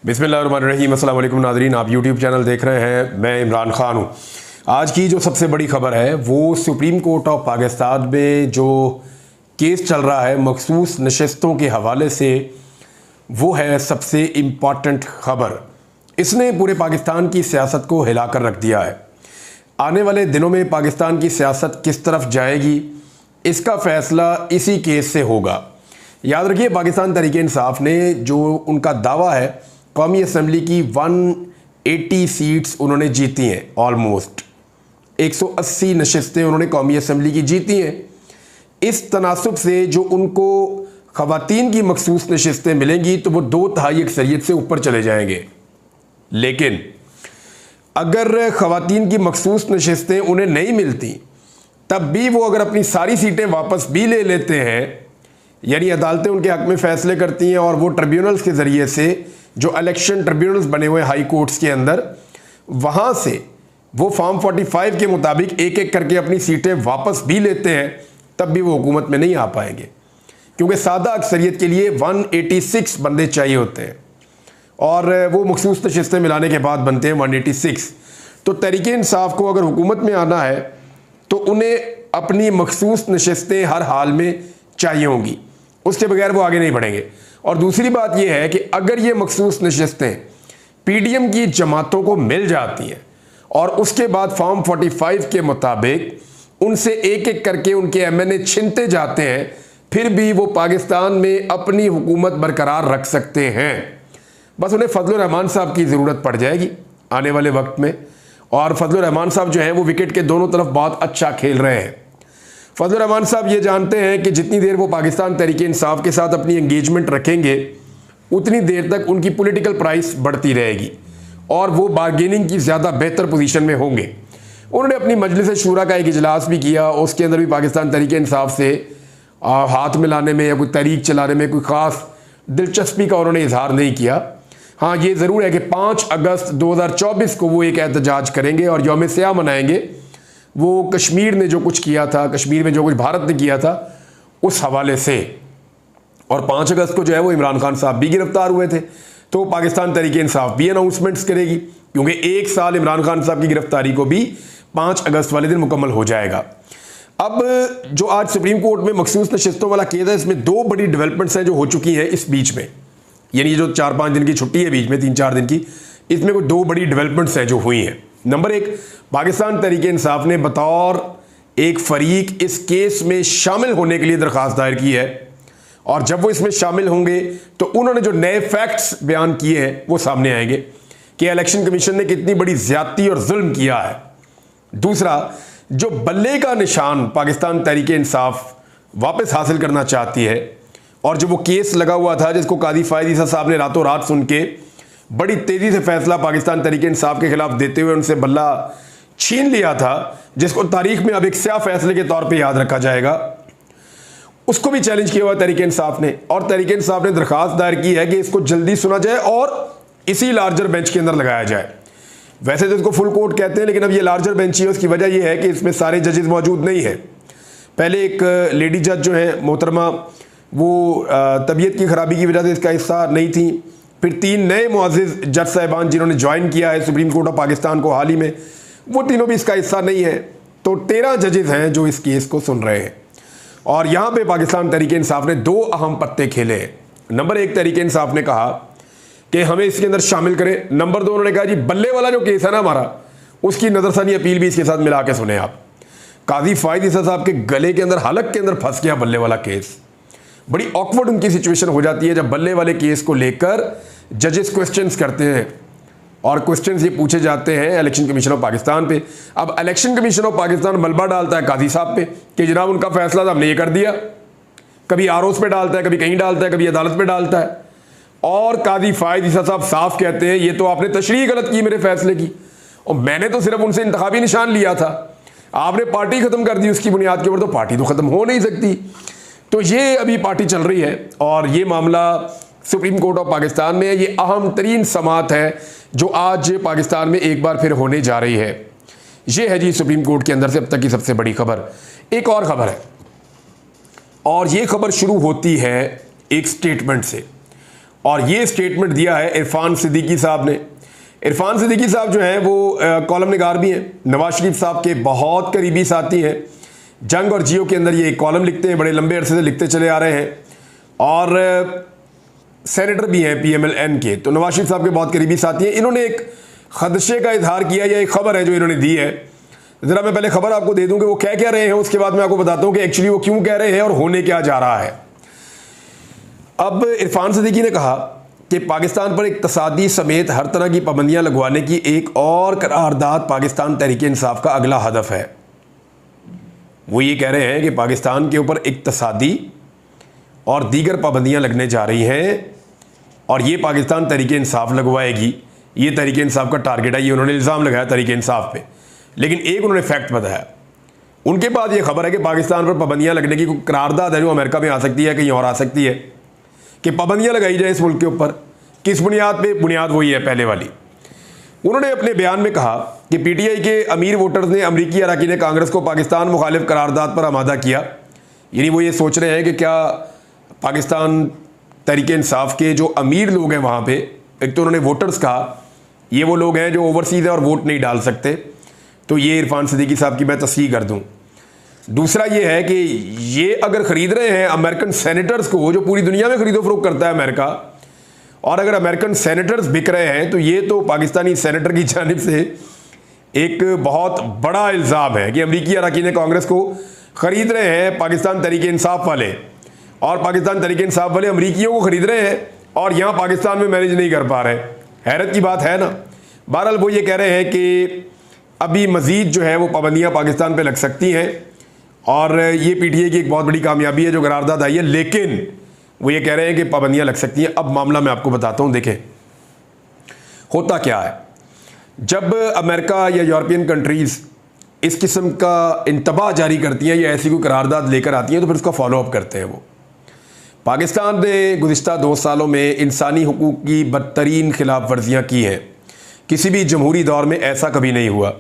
बिस्मिल्लाहिर्रहमानिर्रहीम। अस्सलाम वालेकुम नाज़रीन, आप यूट्यूब चैनल देख रहे हैं। मैं इमरान ख़ान हूँ। आज की जो सबसे बड़ी ख़बर है वो सुप्रीम कोर्ट ऑफ पाकिस्तान में जो केस चल रहा है मखसूस नशस्तों के हवाले से, वो है सबसे इम्पॉर्टेंट ख़बर। इसने पूरे पाकिस्तान की सियासत को हिला कर रख दिया है। आने वाले दिनों में पाकिस्तान की सियासत किस तरफ जाएगी, इसका फ़ैसला इसी केस से होगा। याद रखिए, पाकिस्तान तहरीक इंसाफ ने जो उनका दावा है, कौमी असम्बली की 180 सीट्स उन्होंने जीती हैं। ऑलमोस्ट 180 नशस्तें उन्होंने कौमी असम्बली की जीती हैं। इस तनासुब से जो उनको ख़वातीन की मखसूस नशस्तें मिलेंगी तो वो 2/3 अक्सरियत से ऊपर चले जाएंगे। लेकिन अगर ख़वातीन की मखसूस नशस्तें उन्हें नहीं मिलती, तब भी वो अगर अपनी सारी सीटें वापस भी ले लेते हैं, यानी अदालतें उनके हक़ में फ़ैसले करती हैं और वो ट्रिब्यूनल्स के ज़रिए से, जो इलेक्शन ट्रिब्यूनल्स बने हुए हाई कोर्ट्स के अंदर, वहाँ से वो फॉर्म 45 के मुताबिक एक एक करके अपनी सीटें वापस भी लेते हैं, तब भी वो हुकूमत में नहीं आ पाएंगे। क्योंकि सादा अक्सरियत के लिए 186 बंदे चाहिए होते हैं और वो मखसूस नशस्तें मिलाने के बाद बनते हैं 186। तो तहरीक इंसाफ को अगर हुकूमत में आना है तो उन्हें अपनी मखसूस नशस्तें हर हाल में चाहिए होंगी, उसके बगैर वो आगे नहीं बढ़ेंगे। और दूसरी बात यह है कि अगर ये मखसूस नशस्तें पीडीएम की जमातों को मिल जाती हैं और उसके बाद फॉर्म 45 के मुताबिक उनसे एक एक करके उनके एमएनए छिनते जाते हैं, फिर भी वो पाकिस्तान में अपनी हुकूमत बरकरार रख सकते हैं। बस उन्हें फजलुर रहमान साहब की ज़रूरत पड़ जाएगी आने वाले वक्त में। और फजलुर रहमान साहब जो हैं वो विकेट के दोनों तरफ बहुत अच्छा खेल रहे हैं। फजलुर रहमान साहब ये जानते हैं कि जितनी देर वो पाकिस्तान तहरीक इंसाफ के साथ अपनी एंगेजमेंट रखेंगे, उतनी देर तक उनकी पॉलिटिकल प्राइस बढ़ती रहेगी और वो बार्गेनिंग की ज़्यादा बेहतर पोजीशन में होंगे। उन्होंने अपनी मजलिस शूरा का एक इजलास भी किया, उसके अंदर भी पाकिस्तान तहरीक इंसाफ से हाथ मिलाने में या कोई तहरीक चलाने में कोई ख़ास दिलचस्पी का उन्होंने इजहार नहीं किया। हाँ, ये ज़रूर है कि 5 अगस्त 2024 को वो एक एहतजाज करेंगे और यौम स्याह मनाएंगे। वो कश्मीर ने जो कुछ किया था, कश्मीर में जो कुछ भारत ने किया था, उस हवाले से। और 5 अगस्त को जो है वो इमरान खान साहब भी गिरफ्तार हुए थे, तो पाकिस्तान तहरीक इंसाफ भी अनाउंसमेंट्स करेगी, क्योंकि 1 साल इमरान खान साहब की गिरफ्तारी को भी 5 अगस्त वाले दिन मुकम्मल हो जाएगा। अब जो आज सुप्रीम कोर्ट में मखसूस नशस्तों वाला केस है, इसमें 2 बड़ी डेवलपमेंट्स हैं जो हो चुकी हैं इस बीच में। यानी जो 4-5 दिन की छुट्टी है बीच में, 3-4 दिन की, इसमें कोई 2 बड़ी डेवलपमेंट्स हैं जो हुई हैं। नंबर 1, पाकिस्तान तहरीक इंसाफ ने बतौर एक फरीक इस केस में शामिल होने के लिए दरख्वास्त दायर की है, और जब वो इसमें शामिल होंगे तो उन्होंने जो नए फैक्ट्स बयान किए हैं वो सामने आएंगे कि इलेक्शन कमीशन ने कितनी बड़ी ज्यादती और जुल्म किया है। दूसरा, जो बल्ले का निशान पाकिस्तान तहरीक इंसाफ वापस हासिल करना चाहती है, और जो वो केस लगा हुआ था जिसको कादी फायद ईसा साहब ने रातों रात सुन के बड़ी तेज़ी से फैसला पाकिस्तान तहरीक इंसाफ के खिलाफ देते हुए उनसे बल्ला छीन लिया था, जिसको तारीख में अब एक स्याह फैसले के तौर पे याद रखा जाएगा, उसको भी चैलेंज किया हुआ तहरीक इंसाफ ने। और तहरीक इंसाफ ने दरख्वास्त दायर की है कि इसको जल्दी सुना जाए और इसी लार्जर बेंच के अंदर लगाया जाए। वैसे तो इसको फुल कोर्ट कहते हैं, लेकिन अब ये लार्जर बेंच ही है। उसकी वजह यह है कि इसमें सारे जजेस मौजूद नहीं है। पहले एक लेडी जज जो है मोहतरमा, वो तबीयत की खराबी की वजह से इसका हिस्सा नहीं थी। फिर 3 नए मुअज़्ज़िज़ जज साहिबान जिन्होंने ज्वाइन किया है सुप्रीम कोर्ट ऑफ पाकिस्तान को हाल ही में, वो तीनों भी इसका हिस्सा नहीं है। तो 13 जजेस हैं जो इस केस को सुन रहे हैं। और यहाँ पे पाकिस्तान तहरीक इंसाफ ने 2 अहम पत्ते खेले हैं। नंबर 1, तहरीक इंसाफ ने कहा कि हमें इसके अंदर शामिल करें। नंबर 2, उन्होंने कहा जी बल्ले वाला जो केस है ना हमारा, उसकी नज़रसानी अपील भी इसके साथ मिला के सुने आप। कादी फायद ईसा साहब के गले के अंदर, हलक के अंदर फंस गया बल्ले वाला केस। बड़ी ऑकवर्ड उनकी सिचुएशन हो जाती है जब बल्ले वाले केस को लेकर जजेस क्वेश्चंस करते हैं, और क्वेश्चंस ये पूछे जाते हैं इलेक्शन कमीशन ऑफ पाकिस्तान पे। अब इलेक्शन कमीशन ऑफ पाकिस्तान मलबा डालता है काजी साहब पे कि जनाब उनका फैसला तो हमने ये कर दिया। कभी आरओस पे डालता है, कभी कहीं डालता है, कभी अदालत पे डालता है। और कादी फायद ईसा साहब साफ कहते हैं ये तो आपने तशरीह गलत की मेरे फैसले की, और मैंने तो सिर्फ उनसे इंतखाबी निशान लिया था, आपने पार्टी ख़त्म कर दी उसकी बुनियाद के ऊपर, तो पार्टी तो ख़त्म हो नहीं सकती। तो ये अभी पार्टी चल रही है और ये मामला सुप्रीम कोर्ट ऑफ पाकिस्तान में ये अहम तरीन समात है जो आज पाकिस्तान में एक बार फिर होने जा रही है। ये है जी सुप्रीम कोर्ट के अंदर से अब तक की सबसे बड़ी खबर। एक और खबर है, और ये खबर शुरू होती है एक स्टेटमेंट से, और ये स्टेटमेंट दिया है इरफान सिद्दीकी साहब ने। इरफान सिद्दीकी साहब जो हैं वो कॉलम निगार भी हैं, नवाज शरीफ साहब के बहुत करीबी साथी हैं। जंग और जियो के अंदर ये कॉलम लिखते हैं, बड़े लंबे अरसे से लिखते चले आ रहे हैं, और सेनेटर भी हैं PMLN के, तो नवाज शरीफ साहब के बहुत करीबी साथी हैं। इन्होंने एक खदशे का इजहार किया, या एक खबर है जो इन्होंने दी है। ज़रा मैं पहले खबर आपको दे दूं कि वो क्या रहे हैं, उसके बाद मैं आपको बताता हूं कि एक्चुअली वो क्यों कह रहे हैं और होने क्या जा रहा है। अब इरफान सिद्दीकी ने कहा कि पाकिस्तान पर इक्तसादी समेत हर तरह की पाबंदियां लगवाने की एक और करारदाद पाकिस्तान तहरीक इंसाफ का अगला हदफ है। वो ये कह रहे हैं कि पाकिस्तान के ऊपर इक्तसादी और दीगर पाबंदियां लगने जा रही हैं और ये पाकिस्तान तहरीक इंसाफ लगवाएगी। ये तहरीक इंसाफ का टारगेट है, ये उन्होंने इल्ज़ाम लगाया तहरीक इंसाफ पे। लेकिन एक उन्होंने फैक्ट बताया, उनके पास ये खबर है कि पाकिस्तान पर पाबंदियां लगने की कोई करारदाद है जो अमेरिका में आ सकती है, कहीं और आ सकती है, कि पाबंदियां लगाई जाए इस मुल्क के ऊपर। किस बुनियाद पे? बुनियाद वही है पहले वाली। उन्होंने अपने बयान में कहा कि PTI के अमीर वोटर्स ने अमरीकी अरकान कांग्रेस को पाकिस्तान मुखालिफ करारदाद पर आमादा किया। यानी वो ये सोच रहे हैं कि क्या पाकिस्तान तहरीक इंसाफ के जो अमीर लोग हैं वहाँ पे, एक तो उन्होंने वोटर्स कहा, ये वो लोग हैं जो ओवरसीज़ हैं और वोट नहीं डाल सकते, तो ये इरफान सिद्दीकी साहब की मैं तस्दीक कर दूँ। दूसरा ये है कि ये अगर ख़रीद रहे हैं अमेरिकन सेनेटर्स को, जो पूरी दुनिया में ख़रीदो फरोख्त करता है अमेरिका, और अगर अमेरिकन सेनेटर्स बिक रहे हैं तो ये तो पाकिस्तानी सेनेटर की जानिब से एक बहुत बड़ा इल्ज़ाम है कि अमरीकी अरकान कांग्रेस को ख़रीद रहे हैं पाकिस्तान तहरीक इंसाफ वाले, और पाकिस्तान तहरीक इंसाफ वाले अमरीकियों को ख़रीद रहे हैं और यहाँ पाकिस्तान में मैनेज नहीं कर पा रहे। हैरत की बात है ना। बहरहाल वो ये कह रहे हैं कि अभी मज़ीद जो है वो पाबंदियाँ पाकिस्तान पे लग सकती हैं, और ये PTI की एक बहुत बड़ी कामयाबी है जो करारदाद आई है, लेकिन वो ये कह रहे हैं कि पाबंदियाँ लग सकती हैं। अब मामला मैं आपको बताता हूँ। देखें होता क्या है, जब अमेरिका या यूरोपियन कंट्रीज़ इस किस्म का इंतबाह जारी करती हैं या ऐसी कोई करारदाद लेकर आती हैं तो फिर उसका फॉलोअप करते हैं। वो पाकिस्तान ने गुज़िश्ता 2 सालों में इंसानी हुकूक की बदतरीन खिलाफ वर्जियाँ की हैं। किसी भी जमहूरी दौर में ऐसा कभी नहीं हुआ।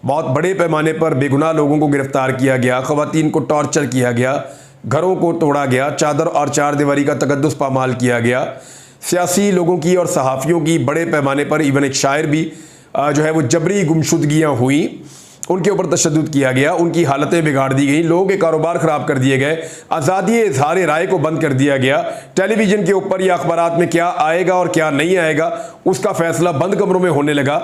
बहुत बड़े पैमाने पर बेगुनाह लोगों को गिरफ्तार किया गया, ख़वातीन को टॉर्चर किया गया, घरों को तोड़ा गया, चादर और चार दीवारी का तकद्दुस पामाल किया गया, सियासी लोगों की और सहाफ़ियों की बड़े पैमाने पर, इवन एक शायर भी जो है वो जबरी गुमशुदगियाँ हुई, उनके ऊपर तशद्दुद किया गया, उनकी हालतें बिगाड़ दी गई, लोगों के कारोबार ख़राब कर दिए गए, आज़ादी इज़हार राय को बंद कर दिया गया, टेलीविज़न के ऊपर या अखबारात में क्या आएगा और क्या नहीं आएगा उसका फ़ैसला बंद कमरों में होने लगा।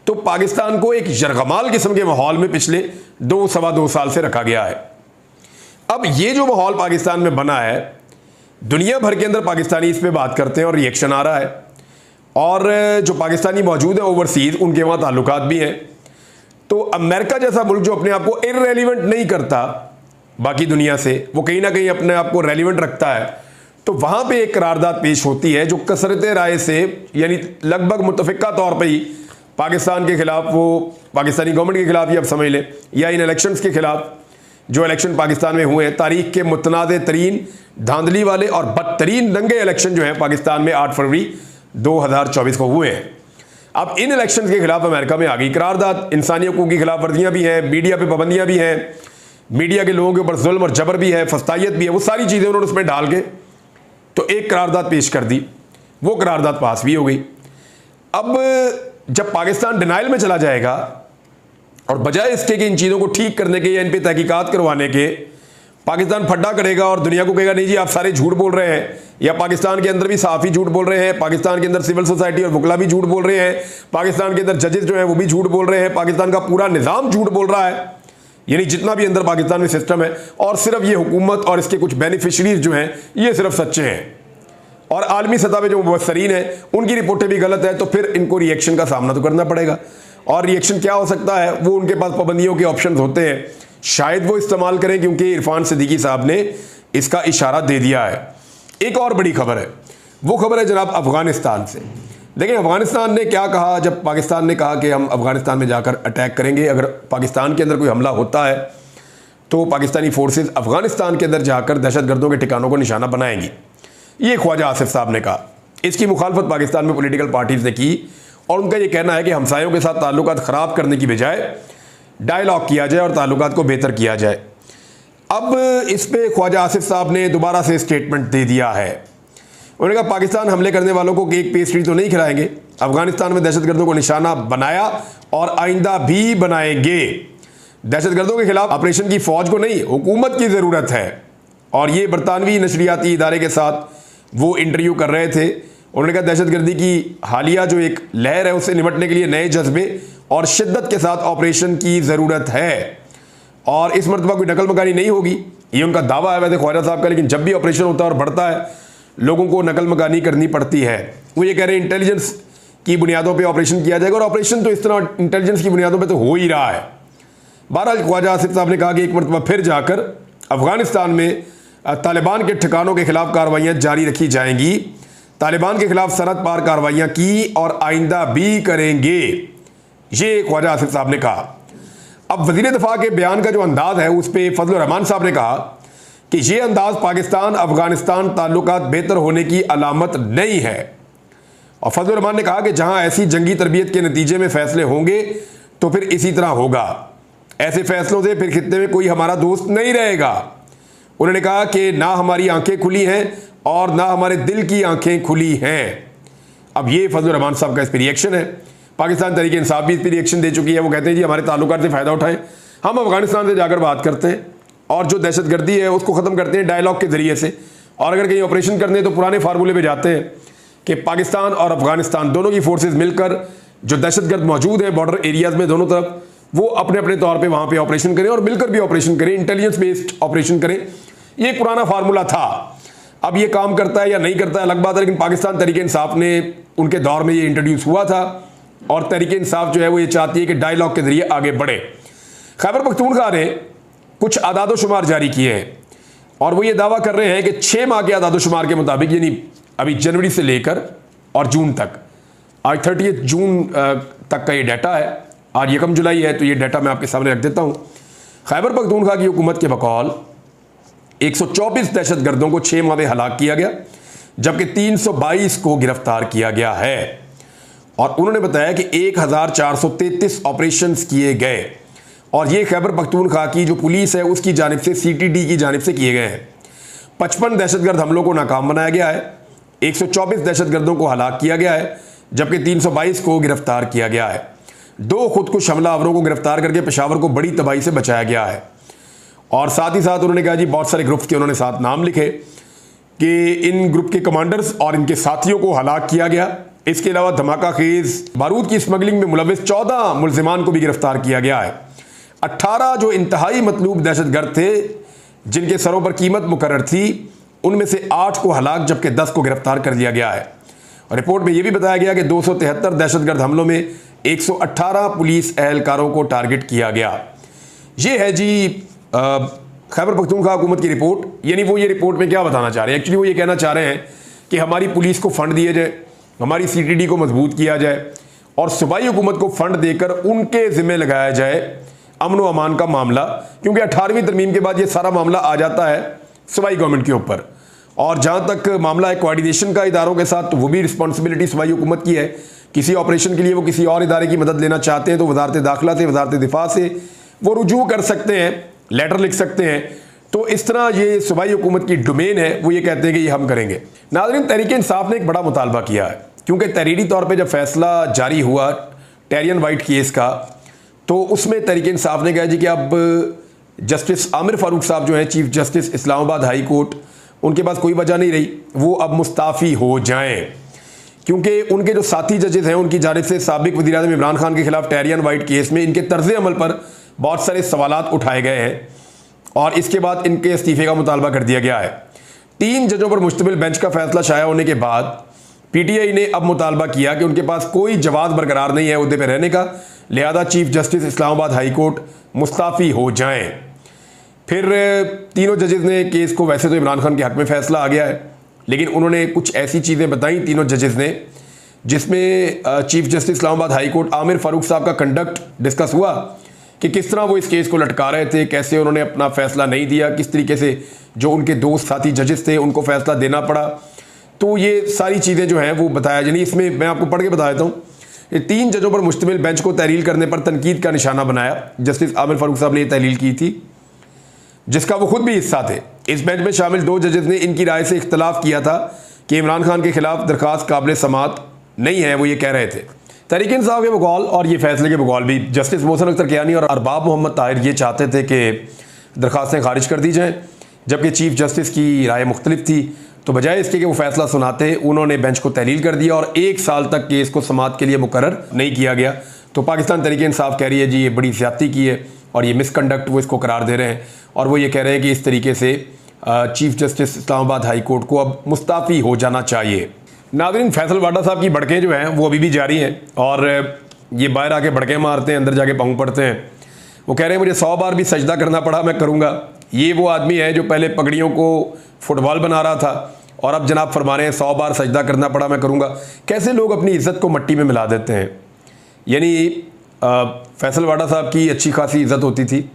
तो पाकिस्तान को एक यरगमाल किस्म के माहौल में पिछले 2-2.25 साल से रखा गया है। अब ये जो माहौल पाकिस्तान में बना है, दुनिया भर के अंदर पाकिस्तानी इस पर बात करते हैं और रिएक्शन आ रहा है, और जो पाकिस्तानी मौजूद है ओवरसीज़ उनके वहाँ ताल्लुकात भी हैं। तो अमेरिका जैसा मुल्क जो अपने आप को इररेलेवेंट नहीं करता बाकी दुनिया से, वो कहीं ना कहीं अपने आप को रेलिवेंट रखता है, तो वहाँ पे एक करारदाद पेश होती है जो कसरत राय से, यानी लगभग मुतफ़िका तौर पर ही पाकिस्तान के ख़िलाफ़, वो पाकिस्तानी गवर्नमेंट के ख़िलाफ़ ही आप समझ लें, या इन इलेक्शंस के ख़िलाफ़, जो इलेक्शन पाकिस्तान में हुए हैं, तारीख़ के मुतनाज़ तरीन, धांधली वाले और बदतरीन दंगे इलेक्शन जो हैं पाकिस्तान में 8 फरवरी 2024 को हुए हैं। अब इन इलेक्शन के खिलाफ अमेरिका में आ गई करारदाद। इंसानी हकूक़ की खिलाफ वर्जियाँ भी हैं, मीडिया पे पाबंदियाँ भी हैं, मीडिया के लोगों के ऊपर जुल्म और जबर भी है, फस्तायत भी है, वो सारी चीज़ें उन्होंने उसमें डाल के तो एक करारदाद पेश कर दी। वो करारदाद पास भी हो गई। अब जब पाकिस्तान डिनाइल में चला जाएगा और बजाय इसके कि इन चीज़ों को ठीक करने के या इन पर तहकीकात करवाने के, पाकिस्तान फड्डा करेगा और दुनिया को कहेगा नहीं जी आप सारे झूठ बोल रहे हैं, या पाकिस्तान के अंदर भी सहाफ़ी झूठ बोल रहे हैं, पाकिस्तान के अंदर सिविल सोसाइटी और वकला भी झूठ बोल रहे हैं, पाकिस्तान के अंदर जजेस जो हैं वो भी झूठ बोल रहे हैं, पाकिस्तान का पूरा निज़ाम झूठ बोल रहा है, यानी जितना भी अंदर पाकिस्तान में सिस्टम है, और सिर्फ ये हुकूमत और इसके कुछ बेनिफिशरीज जो हैं ये सिर्फ सच्चे हैं, और आलमी सतह पर जो मुबसरीन है उनकी रिपोर्टें भी गलत है, तो फिर इनको रिएक्शन का सामना तो करना पड़ेगा। और रिएक्शन क्या हो सकता है, वो उनके पास पाबंदियों के ऑप्शन होते हैं, शायद वो इस्तेमाल करें, क्योंकि इरफान सिद्दीकी साहब ने इसका इशारा दे दिया है। एक और बड़ी खबर है, वो खबर है जनाब अफ़गानिस्तान से। देखिए अफ़गानिस्तान ने क्या कहा, जब पाकिस्तान ने कहा कि हम अफ़गानिस्तान में जाकर अटैक करेंगे, अगर पाकिस्तान के अंदर कोई हमला होता है तो पाकिस्तानी फोर्सेस अफ़गानिस्तान के अंदर जाकर दहशतगर्दों के ठिकानों को निशाना बनाएंगी, ये ख्वाजा आसिफ साहब ने कहा। इसकी मुखालफत पाकिस्तान में पॉलिटिकल पार्टीज़ ने की, और उनका ये कहना है कि हमसायों के साथ ताल्लुकात ख़राब करने की बजाय डायलॉग किया जाए और ताल्लुकात को बेहतर किया जाए। अब इस पे ख्वाजा आसिफ साहब ने दोबारा से स्टेटमेंट दे दिया है। उन्होंने कहा पाकिस्तान हमले करने वालों को केक पेस्ट्री तो नहीं खिलाएंगे, अफगानिस्तान में दहशतगर्दों को निशाना बनाया और आइंदा भी बनाएंगे। दहशतगर्दों के खिलाफ ऑपरेशन की फौज को नहीं, हुकूमत की ज़रूरत है। और ये बरतानवी नशरियाती इदारे के साथ वो इंटरव्यू कर रहे थे। उन्होंने कहा दहशतगर्दी की हालिया जो एक लहर है उससे निपटने के लिए नए जज्बे और शिद्दत के साथ ऑपरेशन की ज़रूरत है और इस मरतबा कोई नकल मकानी नहीं होगी, ये उनका दावा है वैसे ख्वाजा साहब का। लेकिन जब भी ऑपरेशन होता है और बढ़ता है लोगों को नकल मकानी करनी पड़ती है। वो ये कह रहे हैं इंटेलिजेंस की बुनियादों पे ऑपरेशन किया जाएगा और ऑपरेशन तो इस तरह इंटेलिजेंस की बुनियादों पे तो हो ही रहा है। बहरहाल ख्वाजा आसिफ साहब ने कहा कि एक मरतबा फिर जाकर अफगानिस्तान में तालिबान के ठिकानों के खिलाफ कार्रवाइयाँ जारी रखी जाएंगी, तालिबान के खिलाफ सरहद पार कार्रवाइयाँ की और आइंदा भी करेंगे, ये ख्वाजा आसिफ साहब ने कहा। अब वज़ीर दिफा के बयान का जो अंदाज है उस पर फजल रहमान साहब ने कहा कि ये अंदाज पाकिस्तान अफगानिस्तान ताल्लुकात बेहतर होने की अलामत नहीं है। और फजल रहमान ने कहा कि जहां ऐसी जंगी तरबियत के नतीजे में फैसले होंगे तो फिर इसी तरह होगा, ऐसे फैसलों से फिर खित्ते में कोई हमारा दोस्त नहीं रहेगा। उन्होंने कहा कि ना हमारी आंखें खुली हैं और ना हमारे दिल की आंखें खुली हैं। अब ये फजल रहमान साहब का इस पर रिएक्शन है। पाकिस्तान तहरीक इंसाफ भी इस पर रिएक्शन दे चुकी है। वो कहते हैं जी हमारे ताल्लुकात से फ़ायदा उठाएं, हम अफगानिस्तान से जाकर बात करते हैं और जो दहशतगर्दी है उसको ख़त्म करते हैं डायलॉग के ज़रिए से। और अगर कहीं ऑपरेशन करने तो पुराने फार्मूले पे जाते हैं कि पाकिस्तान और अफगानिस्तान दोनों की फोर्सेज मिलकर जो दहशतगर्द मौजूद हैं बॉर्डर एरियाज़ में दोनों तरफ, वो अपने अपने तौर पर वहाँ पर ऑपरेशन करें और मिलकर भी ऑपरेशन करें, इंटेलिजेंस बेस्ड ऑपरेशन करें। ये एक पुराना फार्मूला था। अब ये काम करता है या नहीं करता है अलग बात है, लेकिन पाकिस्तान तहरीक इंसाफ ने उनके दौर में ये इंट्रोड्यूस हुआ था और तहरीक इंसाफ जो है वो ये चाहती है कि डायलॉग के जरिए आगे बढ़े। खैबर पख्तूनख्वा ने कुछ आदाद शुमार जारी किए हैं और वो ये दावा कर रहे हैं कि 6 माह के आदाद शुमार के मुताबिक, यानी अभी जनवरी से लेकर और जून तक, आज 30 जून तक का ये डाटा है, आज 1 जुलाई है, तो ये डाटा मैं आपके सामने रख देता हूँ। खैबर पख्तूनख्वा की हुकूमत के बकौल 124 दहशतगर्दों को 6 माह में हलाक किया गया, जबकि 322 को गिरफ्तार किया गया है। और उन्होंने बताया कि 1433 ऑपरेशंस किए गए और ये खैबर पख्तूनख्वा की जो पुलिस है उसकी जानिब से, CTD की जानिब से किए गए हैं। 55 दहशतगर्द हमलों को नाकाम बनाया गया है, 124 दहशतगर्दों को हलाक किया गया है, जबकि 322 को गिरफ्तार किया गया है। 2 खुदकुश हमलावरों को गिरफ्तार करके पेशावर को बड़ी तबाही से बचाया गया है। और साथ ही साथ उन्होंने कहा जी बहुत सारे ग्रुप्स के उन्होंने साथ नाम लिखे कि इन ग्रुप के कमांडर्स और इनके साथियों को हलाक किया गया। इसके अलावा धमाका खेज बारूद की स्मगलिंग में मुलविस 14 मुल्जिमान को भी गिरफ्तार किया गया है। 18 जो इंतहाई मतलूब दहशतगर्द थे जिनके सरों पर कीमत मुकर्रर थी, उनमें से 8 को हलाक जबकि 10 को गिरफ्तार कर लिया गया है। और रिपोर्ट में यह भी बताया गया कि 273 दहशतगर्द हमलों में 118 पुलिस एहलकारों को टारगेट किया गया। ये है जी खैबर पख्तूनख्वा हुकूमत की रिपोर्ट। यानी वो ये रिपोर्ट में क्या बताना चाह रहे हैं, एक्चुअली वो ये कहना चाह रहे हैं कि हमारी पुलिस को फंड दिए जाए, हमारी CTD को मजबूत किया जाए और सूबाई हुकूमत को फंड देकर उनके ज़िम्मे लगाया जाए अमन व अमान का मामला, क्योंकि 18वीं तरमीम के बाद ये सारा मामला आ जाता है सूबाई गवर्नमेंट के ऊपर। और जहाँ तक मामला है कोऑर्डिनेशन का इदारों के साथ, तो वो भी रिस्पॉन्सिबिलिटी सूबाई हुकूमत की है। किसी ऑपरेशन के लिए वो किसी और इदारे की मदद लेना चाहते हैं तो वजारत दाखिला से, वजारत दिफा से वो रुजू कर सकते हैं, लेटर लिख सकते हैं। तो इस तरह ये सूबाई हुकूमत की डोमेन है, वो ये कहते हैं कि ये हम करेंगे। नाज़रीन, तहरीक इंसाफ ने एक बड़ा मुतालबा किया है, क्योंकि तहरीरी तौर पे जब फैसला जारी हुआ टेरियन वाइट केस का, तो उसमें तहरीक इंसाफ ने कहा जी कि अब जस्टिस आमिर फारूक साहब जो हैं chief justice Islamabad high court, उनके पास कोई वजह नहीं रही, वो अब मुस्ताफ़ी हो जाएं, क्योंकि उनके जो साथी जजेस हैं उनकी जानिब से साबिक वज़ीर-ए-आज़म इमरान खान के खिलाफ टेरियन वाइट केस में इनके तर्ज़ अमल पर बहुत सारे सवालात उठाए गए हैं और इसके बाद इनके इस्तीफ़े का मुतालबा कर दिया गया है। 3 जजों पर मुश्तमिल बेंच का फैसला शाया होने के बाद PTI ने अब मुतालबा किया कि उनके पास कोई जवाब बरकरार नहीं है उहदे पर रहने का, लिहाजा chief justice Islamabad high court Mustafi हो जाएं। फिर तीनों जजेस ने केस को, वैसे तो इमरान खान के हक़ में फ़ैसला आ गया है, लेकिन उन्होंने कुछ ऐसी चीज़ें बताई तीनों जजेस ने जिसमें chief justice Islamabad high court Aamir Farooq साहब का कंडक्ट डिस्कस हुआ कि किस तरह वो इस केस को लटका रहे थे, कैसे उन्होंने अपना फ़ैसला नहीं दिया, किस तरीके से जो उनके दोस्त साथी जजेस थे उनको फ़ैसला देना पड़ा। तो ये सारी चीज़ें जो हैं वो बताया, यानी इसमें मैं आपको पढ़ के बता देता हूँ। 3 जजों पर मुश्तमिल बेंच को तहरील करने पर तनकीद का निशाना बनाया। जस्टिस आमिर फारूक साहब ने यह तहरील की थी जिसका वो खुद भी हिस्सा थे। इस बेंच में शामिल 2 जजेस ने इनकी राय से इख्तलाफ किया था कि इमरान खान के खिलाफ दरख्वास्त काबिल समात नहीं है, वो ये कह रहे थे। तहरीक इंसाफ के बकौल और ये फैसले के बकौल भी जस्टिस मोहसिन अख्तर कियानी और अरबाब मोहम्मद ताहिर ये चाहते थे कि दरख्वास्तें खारिज कर दी जाएँ, जबकि चीफ जस्टिस की राय मुख्तलिफ थी। तो बजाय इसके कि वो फैसला सुनाते, उन्होंने बेंच को तहलील कर दिया और 1 साल तक केस को समात के लिए मुकर्रर नहीं किया गया। तो पाकिस्तान तहरीक इंसाफ कह रही है जी ये बड़ी ज़्यादती की है और ये मिसकंडक्ट वो इसको करार दे रहे हैं, और वो ये कह रहे हैं कि इस तरीके से chief justice Islamabad high court को अब मुस्ताफ़ी हो जाना चाहिए। नाज़रीन, फैसल वाडा साहब की भड़कें जो हैं वो अभी भी जारी हैं और ये बाहर आके भड़कें मारते हैं, अंदर जाके पाँव पड़ते हैं। वो कह रहे हैं मुझे 100 बार भी सजदा करना पड़ा मैं करूँगा। ये वो आदमी है जो पहले पगड़ियों को फुटबॉल बना रहा था और अब जनाब फरमा रहे हैं 100 बार सजदा करना पड़ा मैं करूँगा। कैसे लोग अपनी इज़्ज़त को मट्टी में मिला देते हैं। यानी फैसल वाडा साहब की अच्छी खासी इज़्ज़त होती थी,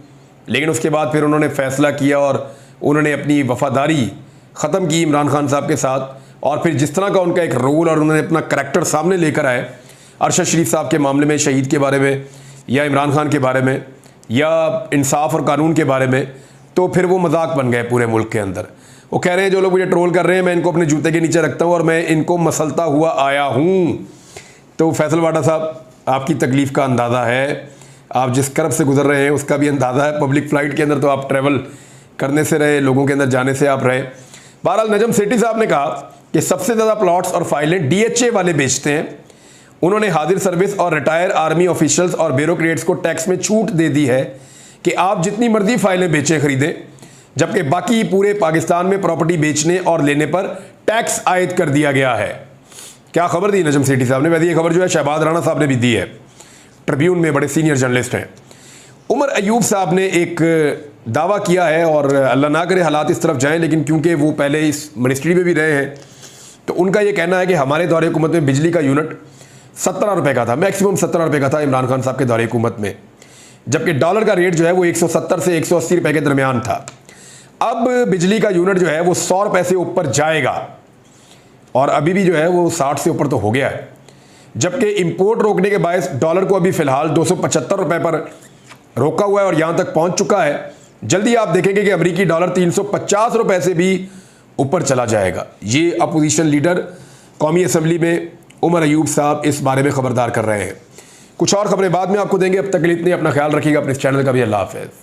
लेकिन उसके बाद फिर उन्होंने फ़ैसला किया और उन्होंने अपनी वफ़ादारी ख़त्म की इमरान खान साहब के साथ, और फिर जिस तरह का उनका एक रोल और उन्होंने अपना करैक्टर सामने लेकर आए अरशद शरीफ साहब के मामले में, शहीद के बारे में या इमरान खान के बारे में या इंसाफ और कानून के बारे में, तो फिर वो मजाक बन गए पूरे मुल्क के अंदर। वो कह रहे हैं जो लोग मुझे ट्रोल कर रहे हैं मैं इनको अपने जूते के नीचे रखता हूँ और मैं इनको मसलता हुआ आया हूँ। तो फैसल वाडा साहब, आपकी तकलीफ़ का अंदाज़ा है, आप जिस कर्ब से गुजर रहे हैं उसका भी अंदाज़ा है। पब्लिक फ़्लाइट के अंदर तो आप ट्रैवल करने से रहे, लोगों के अंदर जाने से आप रहे। बहरहाल नजम सेठी साहब ने कहा कि सबसे ज़्यादा प्लॉट्स और फाइलें DHA वाले बेचते हैं। उन्होंने हाजिर सर्विस और रिटायर आर्मी ऑफिशियल्स और ब्यूरोक्रेट्स को टैक्स में छूट दे दी है कि आप जितनी मर्जी फाइलें बेचें खरीदें, जबकि बाकी पूरे पाकिस्तान में प्रॉपर्टी बेचने और लेने पर टैक्स आयद कर दिया गया है। क्या खबर दी नजम सेठी साहब ने। वैसे ये खबर जो है शहबाज राणा साहब ने भी दी है, ट्रिब्यून में बड़े सीनियर जर्नलिस्ट हैं। उमर अयूब साहब ने एक दावा किया है और अल्लाह ना करे हालात इस तरफ जाएं, लेकिन क्योंकि वो पहले इस मिनिस्ट्री में भी रहे हैं तो उनका ये कहना है कि हमारे दौरे हुकूमत में बिजली का यूनिट 17 रुपये का था, मैक्सिमम 17 रुपये का था इमरान खान साहब के दौरे हुकूमत में, जबकि डॉलर का रेट जो है वो 170 से 180 रुपये के दरमियान था। अब बिजली का यूनिट जो है वो 100 रुपये से ऊपर जाएगा और अभी भी जो है वो 60 से ऊपर तो हो गया है, जबकि इंपोर्ट रोकने के बायस डॉलर को अभी फ़िलहाल 275 रुपये पर रोका हुआ है और यहाँ तक पहुँच चुका है। जल्दी आप देखेंगे कि अमेरिकी डॉलर 350 रुपये से भी ऊपर चला जाएगा। ये अपोजिशन लीडर कौमी असम्बली में उमर अयूब साहब इस बारे में ख़बरदार कर रहे हैं। कुछ और खबरें बाद में आपको देंगे। अब तक के लिए इतने, अपना ख्याल रखिएगा, अपने इस चैनल का भी। अल्लाह हाफ़िज़।